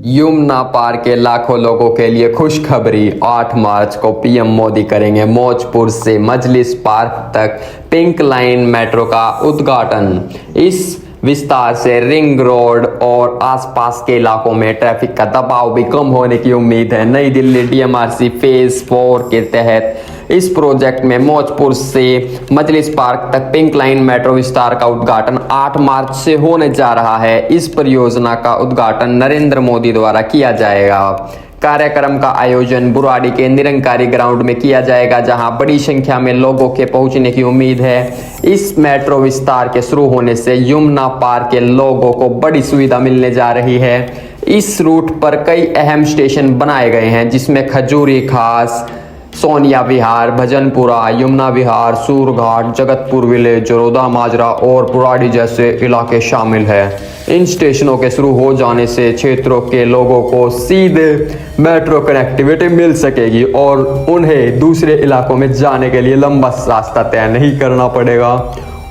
यमुना पार के लाखों लोगों के लिए खुशखबरी। 8 मार्च को पीएम मोदी करेंगे मौजपुर से मजलिस पार्क तक पिंक लाइन मेट्रो का उद्घाटन। इस विस्तार से रिंग रोड और आसपास के इलाकों में ट्रैफिक का दबाव भी कम होने की उम्मीद है। नई दिल्ली डीएमआरसी फेज 4 के तहत इस प्रोजेक्ट में मौजपुर से मजलिस पार्क तक पिंक लाइन मेट्रो विस्तार का उद्घाटन 8 मार्च से होने जा रहा है। इस परियोजना का उद्घाटन नरेंद्र मोदी द्वारा किया जाएगा। कार्यक्रम का आयोजन बुराड़ी के निरंकारी ग्राउंड में किया जाएगा, जहां बड़ी संख्या में लोगों के पहुंचने की उम्मीद है। इस मेट्रो विस्तार के शुरू होने से यमुना पार के लोगों को बड़ी सुविधा मिलने जा रही है। इस रूट पर कई अहम स्टेशन बनाए गए हैं, जिसमें खजूरी खास, सोनिया विहार, भजनपुरा, यमुना विहार, सूरघाट, जगतपुर विलेज, जरोदा माजरा और बुराड़ी जैसे इलाके शामिल हैं। इन स्टेशनों के शुरू हो जाने से क्षेत्रों के लोगों को सीधे मेट्रो कनेक्टिविटी मिल सकेगी और उन्हें दूसरे इलाकों में जाने के लिए लंबा रास्ता तय नहीं करना पड़ेगा।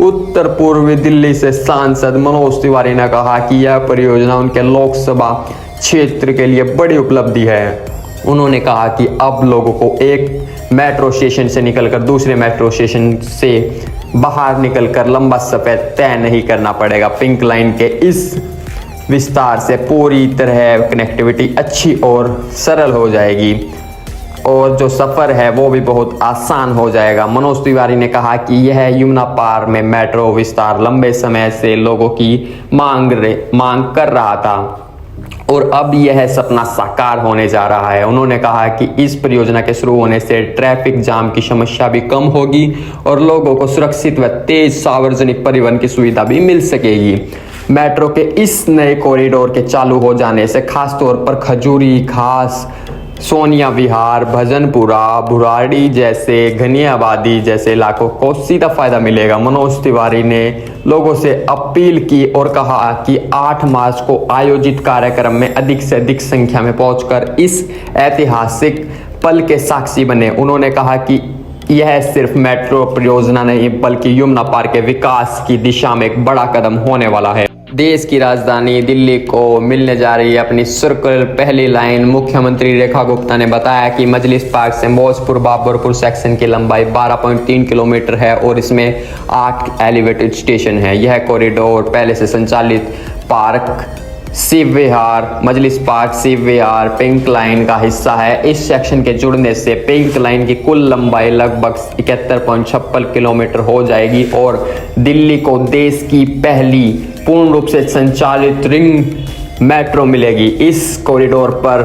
उत्तर पूर्वी दिल्ली से सांसद मनोज तिवारी ने कहा कि यह परियोजना उनके लोकसभा क्षेत्र के लिए बड़ी उपलब्धि है। उन्होंने कहा कि अब लोगों को एक मेट्रो स्टेशन से निकलकर दूसरे मेट्रो स्टेशन से बाहर निकलकर लंबा सफ़र तय नहीं करना पड़ेगा। पिंक लाइन के इस विस्तार से पूरी तरह कनेक्टिविटी अच्छी और सरल हो जाएगी और जो सफ़र है वो भी बहुत आसान हो जाएगा। मनोज तिवारी ने कहा कि यह यमुना पार में मेट्रो विस्तार लंबे समय से लोगों की मांग कर रहा था और अब यह सपना साकार होने जा रहा है। उन्होंने कहा कि इस परियोजना के शुरू होने से ट्रैफिक जाम की समस्या भी कम होगी और लोगों को सुरक्षित व तेज सार्वजनिक परिवहन की सुविधा भी मिल सकेगी। मेट्रो के इस नए कॉरिडोर के चालू हो जाने से खासतौर पर खजूरी खास, सोनिया विहार, भजनपुरा, बुराड़ी जैसे घनी आबादी जैसे इलाकों को सीधा फायदा मिलेगा। मनोज तिवारी ने लोगों से अपील की और कहा कि 8 मार्च को आयोजित कार्यक्रम में अधिक से अधिक संख्या में पहुंचकर इस ऐतिहासिक पल के साक्षी बने। उन्होंने कहा कि यह सिर्फ मेट्रो परियोजना नहीं बल्कि यमुना पार के विकास की दिशा में एक बड़ा कदम होने वाला है। देश की राजधानी दिल्ली को मिलने जा रही है अपनी सर्कुलर पहली लाइन। मुख्यमंत्री रेखा गुप्ता ने बताया कि मजलिस पार्क से मौजपुर बाबरपुर सेक्शन की लंबाई 12.3 किलोमीटर है और इसमें 8 एलिवेटेड स्टेशन है। यह कॉरिडोर पहले से संचालित पार्क शिव विहार, मजलिस पार्क, शिव विहार पिंक लाइन का हिस्सा है। इस सेक्शन के जुड़ने से पिंक लाइन की कुल लंबाई लगभग 71.56 किलोमीटर हो जाएगी और दिल्ली को देश की पहली पूर्ण रूप से संचालित रिंग मेट्रो मिलेगी। इस कॉरिडोर पर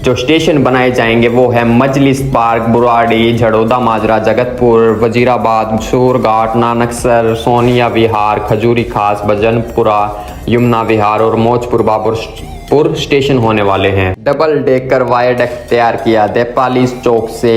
जो स्टेशन बनाए जाएंगे वो है मजलिस पार्क, बुराड़ी, झड़ौदा माजरा, जगतपुर, वजीराबाद, सूरघाट, नानकसर, सोनिया विहार, खजूरी खास, भजनपुरा, यमुना विहार और मौजपुर बाबरपुर स्टेशन होने वाले हैं। डबल डेकर वायडक्ट तैयार किया। देपाली चौक से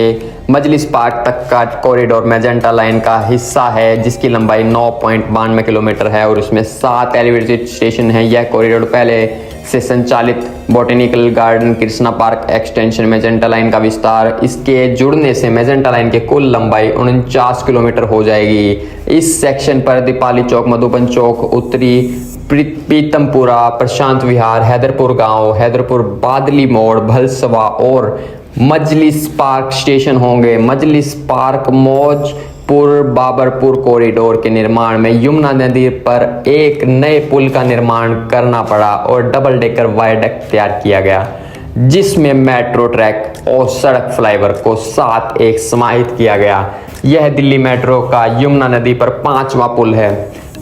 मजलिस पार्क तक का कॉरिडोर मैजेंटा लाइन का हिस्सा है, जिसकी लंबाई 9.92 किलोमीटर है और इसमें 7 एलिवेटेड स्टेशन है। यह कॉरिडोर पहले से संचालित botanical garden, Krishna park extension, magenta line का विस्तार। इसके जुड़ने से मैजेंटा लाइन की कुल लंबाई 49 किलोमीटर हो जाएगी। इस सेक्शन पर दीपाली चौक, मधुबन चौक, उत्तरी पीतमपुरा, प्रशांत विहार, हैदरपुर गांव, हैदरपुर बादली मोड़, भलसवा और मजलिस पार्क स्टेशन होंगे। मजलिस पार्क मौजपुर बाबरपुर कॉरिडोर के निर्माण में यमुना नदी पर एक नए पुल का निर्माण करना पड़ा और डबल डेकर वायडक्ट तैयार किया गया, जिसमें मेट्रो ट्रैक और सड़क फ्लाईओवर को साथ एक समाहित किया गया। यह दिल्ली मेट्रो का यमुना नदी पर 5वां पुल है।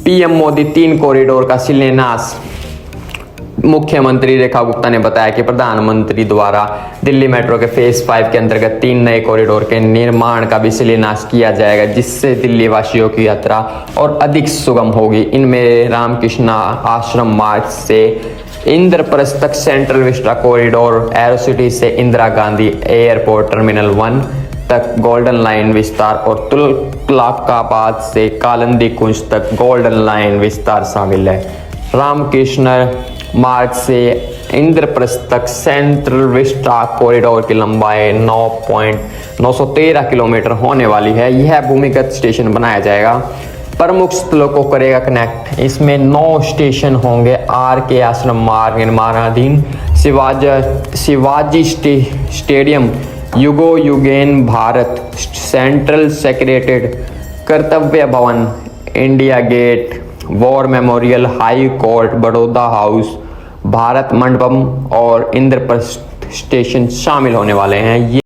पीएम मोदी 3 कॉरिडोर का शिलान्यास। मुख्यमंत्री रेखा गुप्ता ने बताया कि प्रधानमंत्री द्वारा दिल्ली मेट्रो के फेज 5 के अंतर्गत 3 नए कॉरिडोर के निर्माण का भी शिलान्यास किया जाएगा, जिससे दिल्ली वासियों की यात्रा और अधिक सुगम होगी। इनमें रामकृष्णा आश्रम मार्ग से इंद्रप्रस्थ तक सेंट्रल विस्टा कॉरिडोर, एरोसिटी से इंदिरा गांधी एयरपोर्ट टर्मिनल 1 तक गोल्डन लाइन विस्तार और तुगलकाबाद से कालिंदी कुंज तक गोल्डन लाइन विस्तार शामिल है। रामकृष्ण मार्ग से इंद्रप्रस्थ तक सेंट्रल विस्टा कॉरिडोर की लंबाई 9.913 किलोमीटर होने वाली है। यह भूमिगत स्टेशन बनाया जाएगा, प्रमुख स्थलों को करेगा कनेक्ट। इसमें 9 स्टेशन होंगे। आर के आश्रम मार्ग निर्माणाधीन, Shivaji stadium, Yugo Yugeen Bharat central secretariat, Kartavya Bhavan, India gate, war memorial, high court, Baroda house, Bharat Mandapam और इंद्रप्रस्थ स्टेशन शामिल होने वाले हैं।